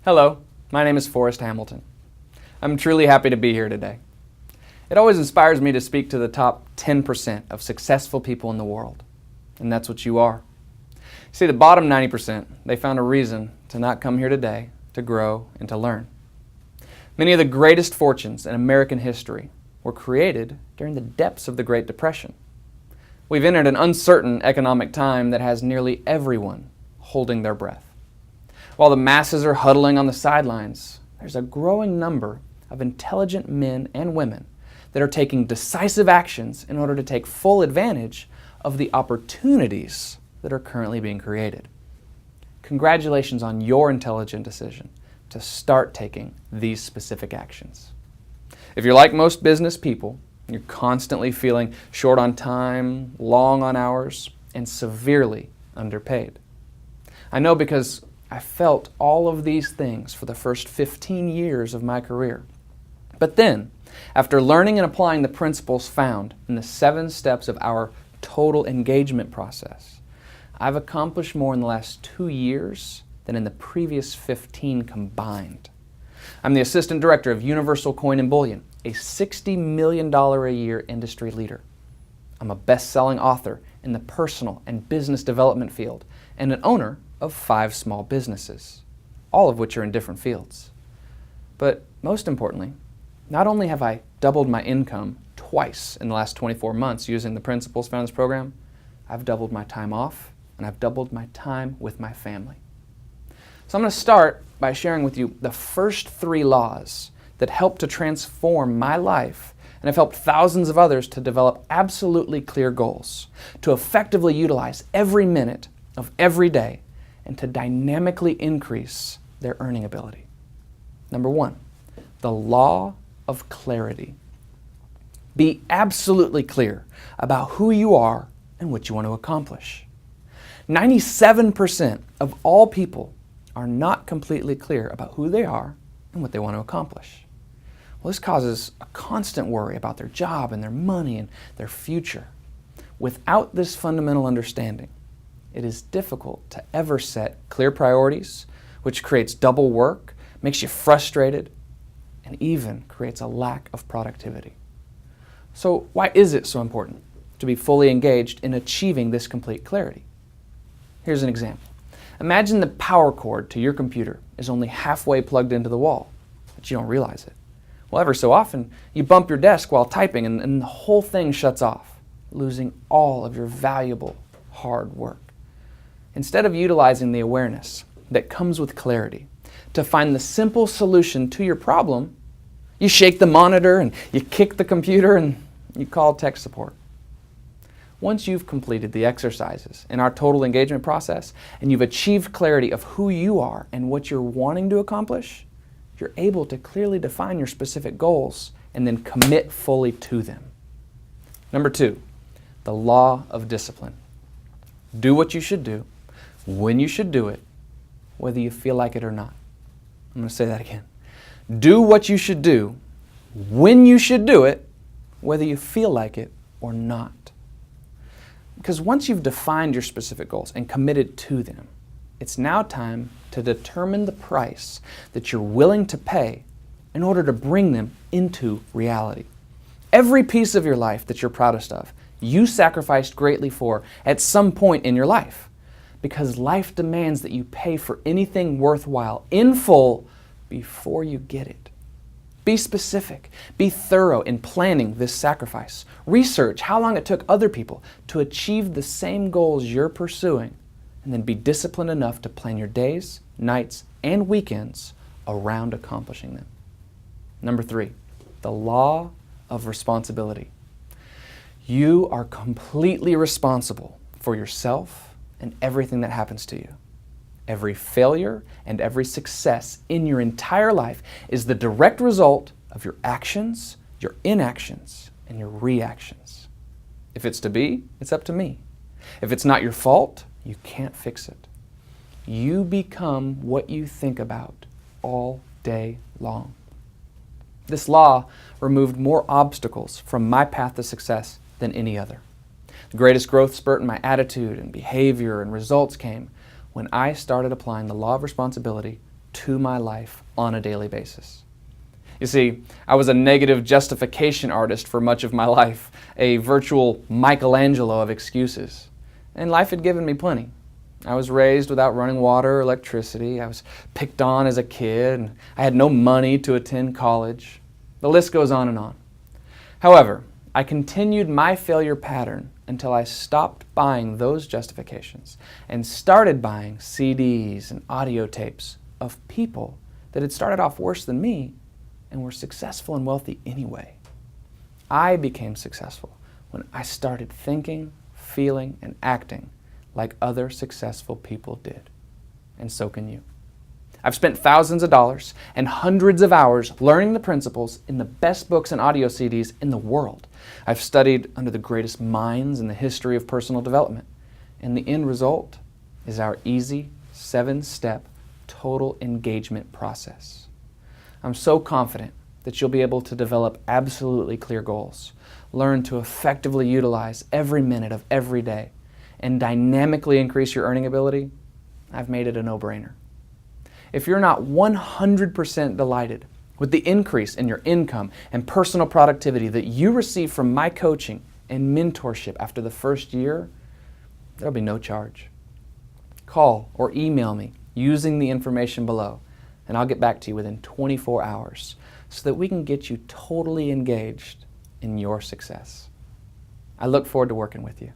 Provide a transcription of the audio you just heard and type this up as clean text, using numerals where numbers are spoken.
Hello, my name is Forrest Hamilton. I'm truly happy to be here today. It always inspires me to speak to the top 10% of successful people in the world, and that's what you are. See, the bottom 90%, they found a reason to not come here today to grow and to learn. Many of the greatest fortunes in American history were created during the depths of the Great Depression. We've entered an uncertain economic time that has nearly everyone holding their breath. While the masses are huddling on the sidelines, there's a growing number of intelligent men and women that are taking decisive actions in order to take full advantage of the opportunities that are currently being created. Congratulations on your intelligent decision to start taking these specific actions. If you're like most business people, you're constantly feeling short on time, long on hours, and severely underpaid. I know because I felt all of these things for the first 15 years of my career. But then, after learning and applying the principles found in the 7 steps of our total engagement process, I've accomplished more in the last 2 years than in the previous 15 combined. I'm the Assistant Director of Universal Coin and Bullion, a $60 million a year industry leader. I'm a best-selling author in the personal and business development field and an owner of 5 small businesses, all of which are in different fields. But most importantly, not only have I doubled my income twice in the last 24 months using the principles found in this program, I've doubled my time off and I've doubled my time with my family. So I'm going to start by sharing with you the first 3 laws that helped to transform my life and have helped thousands of others to develop absolutely clear goals, to effectively utilize every minute of every day, and to dynamically increase their earning ability. Number 1, the law of clarity. Be absolutely clear about who you are and what you want to accomplish. 97% of all people are not completely clear about who they are and what they want to accomplish. Well, this causes a constant worry about their job and their money and their future. Without this fundamental understanding, it is difficult to ever set clear priorities, which creates double work, makes you frustrated, and even creates a lack of productivity. So why is it so important to be fully engaged in achieving this complete clarity? Here's an example. Imagine the power cord to your computer is only halfway plugged into the wall, but you don't realize it. Well, ever so often, you bump your desk while typing and the whole thing shuts off, losing all of your valuable hard work. Instead of utilizing the awareness that comes with clarity to find the simple solution to your problem, you shake the monitor and you kick the computer and you call tech support. Once you've completed the exercises in our total engagement process and you've achieved clarity of who you are and what you're wanting to accomplish, you're able to clearly define your specific goals and then commit fully to them. Number 2, the law of discipline. Do what you should do, when you should do it, whether you feel like it or not. I'm going to say that again. Do what you should do, when you should do it, whether you feel like it or not. Because once you've defined your specific goals and committed to them, it's now time to determine the price that you're willing to pay in order to bring them into reality. Every piece of your life that you're proudest of, you sacrificed greatly for at some point in your life, because life demands that you pay for anything worthwhile in full before you get it. Be specific. Be thorough in planning this sacrifice. Research how long it took other people to achieve the same goals you're pursuing, and then be disciplined enough to plan your days, nights, and weekends around accomplishing them. Number 3, the law of responsibility. You are completely responsible for yourself and everything that happens to you. Every failure and every success in your entire life is the direct result of your actions, your inactions, and your reactions. If it's to be, it's up to me. If it's not your fault, you can't fix it. You become what you think about all day long. This law removed more obstacles from my path to success than any other. The greatest growth spurt in my attitude and behavior and results came when I started applying the law of responsibility to my life on a daily basis. You see, I was a negative justification artist for much of my life, a virtual Michelangelo of excuses. And life had given me plenty. I was raised without running water or electricity. I was picked on as a kid, and I had no money to attend college. The list goes on and on. However, I continued my failure pattern until I stopped buying those justifications and started buying CDs and audio tapes of people that had started off worse than me and were successful and wealthy anyway. I became successful when I started thinking, feeling, and acting like other successful people did. And so can you. I've spent thousands of dollars and hundreds of hours learning the principles in the best books and audio CDs in the world. I've studied under the greatest minds in the history of personal development. And the end result is our easy 7-step total engagement process. I'm so confident that you'll be able to develop absolutely clear goals, learn to effectively utilize every minute of every day, and dynamically increase your earning ability. I've made it a no-brainer. If you're not 100% delighted with the increase in your income and personal productivity that you receive from my coaching and mentorship after the first year, there'll be no charge. Call or email me using the information below, and I'll get back to you within 24 hours so that we can get you totally engaged in your success. I look forward to working with you.